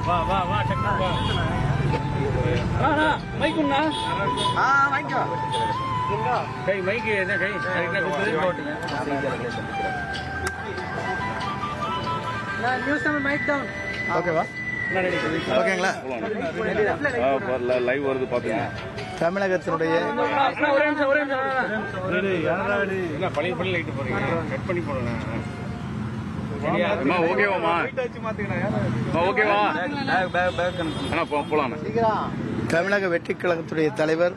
வா வா வா டக்கு வா. மைக்குண்ணா வாங்கிக்கோ. கை மைக்கு என்ன கை நியூஸ் தமிழ் மைக் டவுன். ஓகேவா? ஓகேங்களா? லைவ் வருது பாத்தீங்க. தமிழகத்தினுடைய பழைய பள்ளி லைட்டு போறீங்க கட் பண்ணி போடணும். ஓகேவாமா? ஓகேவா? போலாம். தமிழக வெற்றி கழகத்துடைய தலைவர்,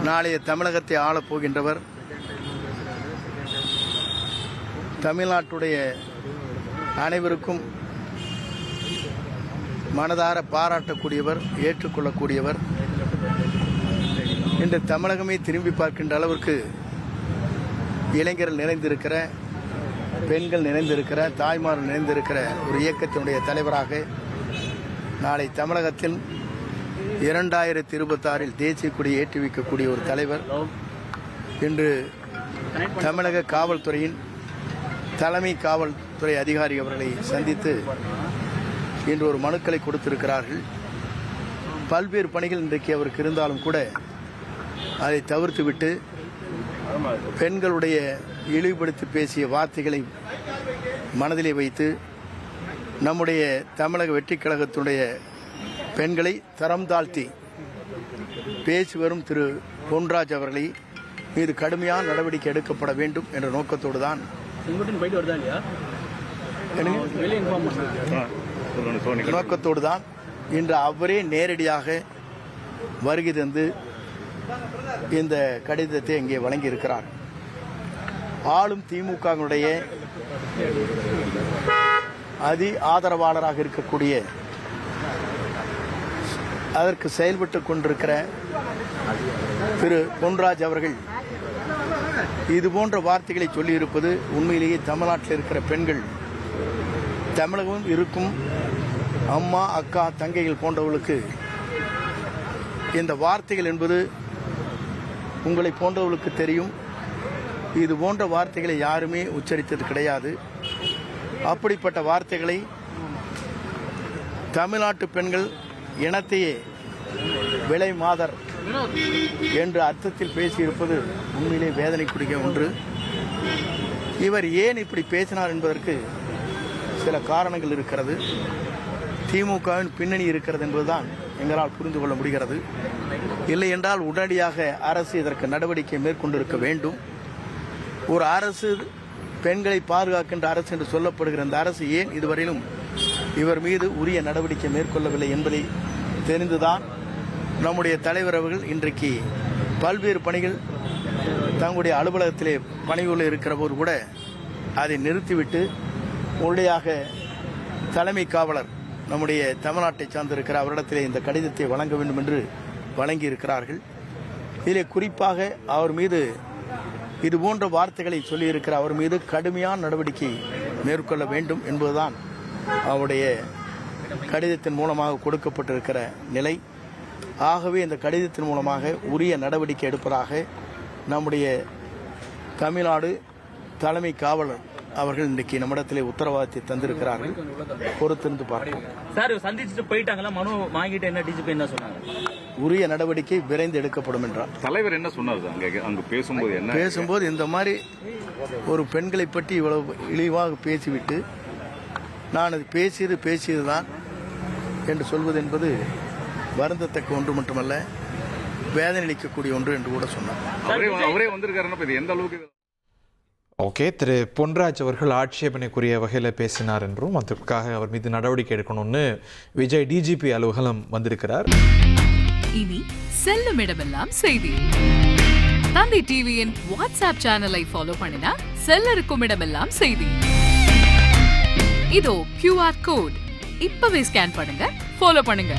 நாளைய தமிழகத்தை ஆளப் போகின்றவர், தமிழ்நாட்டுடைய அனைவருக்கும் மனதார பாராட்டக்கூடியவர், ஏற்றுக்கொள்ளக்கூடியவர். இன்று தமிழகமே திரும்பி பார்க்கின்ற அளவிற்கு இளைஞர்கள் நிறைந்திருக்கிற, பெண்கள் நிறைந்திருக்கிற, தாய்மார்கள் நிறைந்திருக்கிற ஒரு இயக்கத்தினுடைய தலைவராக நாளை தமிழகத்தில் 2026 தேசிய கொடி ஏற்றி வைக்கக்கூடிய ஒரு தலைவர். இன்று தமிழக காவல்துறையின் தலைமை காவல்துறை அதிகாரி அவர்களை சந்தித்து இன்று ஒரு மனுக்களை கொடுத்திருக்கிறார்கள். பல்வேறு பணிகள் இன்றைக்கு அவருக்கு இருந்தாலும் கூட அதை தவிர்த்துவிட்டு பெண்களுடைய இழிவுபடுத்தி பேசிய வார்த்தைகளை மனதிலே வைத்து நம்முடைய தமிழக வெற்றி கழகத்துடைய பெண்களை தரம் தாழ்த்தி பேசி வரும் திரு பொன்ராஜ் அவர்களை மீது கடுமையான நடவடிக்கை எடுக்கப்பட வேண்டும் என்ற நோக்கத்தோடு தான் நோக்கத்தோடு தான் இன்று அவரே நேரடியாக வருகை தந்து இந்த கடிதத்தை இங்கே வழங்கியிருக்கிறார். ஆளும் திமுகவினுடைய ஆதரவாளராக இருக்கக்கூடிய, அதற்கு செயல்பட்டுக் கொண்டிருக்கிற திரு பொன்ராஜ் அவர்கள் இதுபோன்ற வார்த்தைகளை சொல்லியிருப்பது உண்மையிலேயே தமிழ்நாட்டில் இருக்கிற பெண்கள், தமிழகம் இருக்கும் அம்மா, அக்கா, தங்கைகள் போன்றவர்களுக்கு இந்த வார்த்தைகள் என்பது உங்களை போன்றவர்களுக்கு தெரியும். இது போன்ற வார்த்தைகளை யாருமே உச்சரித்தது கிடையாது. அப்படிப்பட்ட வார்த்தைகளை தமிழ்நாட்டு பெண்கள் இனத்தையே விலை மாதர் என்ற அர்த்தத்தில் பேசியிருப்பது உண்மையிலே வேதனைக்குரிய ஒன்று. இவர் ஏன் இப்படி பேசினார் என்பதற்கு சில காரணங்கள் இருக்கிறது. திமுகவின் பின்னணி இருக்கிறது என்பதுதான் எங்களால் புரிந்து கொள்ள முடிகிறது. இல்லை என்றால் உடனடியாக அரசு இதற்கு நடவடிக்கை மேற்கொண்டிருக்க வேண்டும். ஒரு அரசு, பெண்களை பாதுகாக்கின்ற அரசு என்று சொல்லப்படுகிற அந்த அரசு ஏன் இதுவரையிலும் இவர் மீது உரிய நடவடிக்கை மேற்கொள்ளவில்லை என்பதை தெரிந்துதான் நம்முடைய தலைவர் அவர்கள் இன்றைக்கு பல்வேறு பணிகள் தங்களுடைய அலுவலகத்திலே பணிகளில் இருக்கிறபோது கூட அதை நிறுத்திவிட்டு உடனடியாக தலைமை காவலர் நம்முடைய தமிழ்நாட்டை சார்ந்திருக்கிற அவரிடத்திலே இந்த கடிதத்தை வழங்க வேண்டும் என்று வழங்கியிருக்கிறார்கள். இதிலே குறிப்பாக அவர் மீது இதுபோன்ற வார்த்தைகளை சொல்லியிருக்கிற அவர் மீது கடுமையான நடவடிக்கை மேற்கொள்ள வேண்டும் என்பதுதான் அவருடைய கடிதத்தின் மூலமாக கொடுக்கப்பட்டிருக்கிற நிலை. ஆகவே இந்த கடிதத்தின் மூலமாக உரிய நடவடிக்கை எடுப்பதாக நம்முடைய தமிழ்நாடு தலைமை காவலர் அவர்கள் இன்றைக்கு நம்மிடத்திலே உத்தரவாதத்தை தந்திருக்கிறார்கள். பொறுத்திருந்து பார்ப்போம். சார் சந்திச்சுட்டு போயிட்டாங்களா? மனு வாங்கிட்டு என்ன டிஜிபி என்ன சொன்னாங்க? உரிய நடவடிக்கை விரைந்து எடுக்கப்படும் என்றார். தலைவர் என்ன சொன்னார்? அங்க பேசும்போது இந்த மாதிரி ஒரு பெண்களை பற்றி இவ்வளவு இழிவாக பேசிவிட்டு நான் அது பேசியதுதான் என்று சொல்வது என்பது வருந்தத்தக்க ஒன்று மட்டுமல்ல, வேதனை அளிக்கக்கூடிய ஒன்று என்று கூட சொன்னார். அவரே வந்திருக்காரு. எந்த அளவுக்கு ஓகே, திரு பொன்ராஜ் அவர்கள் ஆட்சேபனைக்குரிய வகையில் பேசினார் என்றும் அதற்காக அவர் மீது நடவடிக்கை எடுக்கணும்னு விஜய் டிஜிபி அலுவலகம் வந்திருக்கிறார். இனி செல்லும் இடமெல்லாம் செய்தி. தந்தை டிவியின் வாட்ஸ்அப் சேனலை ஃபாலோ பண்ணினா செல்ல இருக்கும் இடமெல்லாம் செய்தி. இதோ QR கோட் இப்பவே ஸ்கேன் பண்ணுங்க, ஃபாலோ பண்ணுங்க.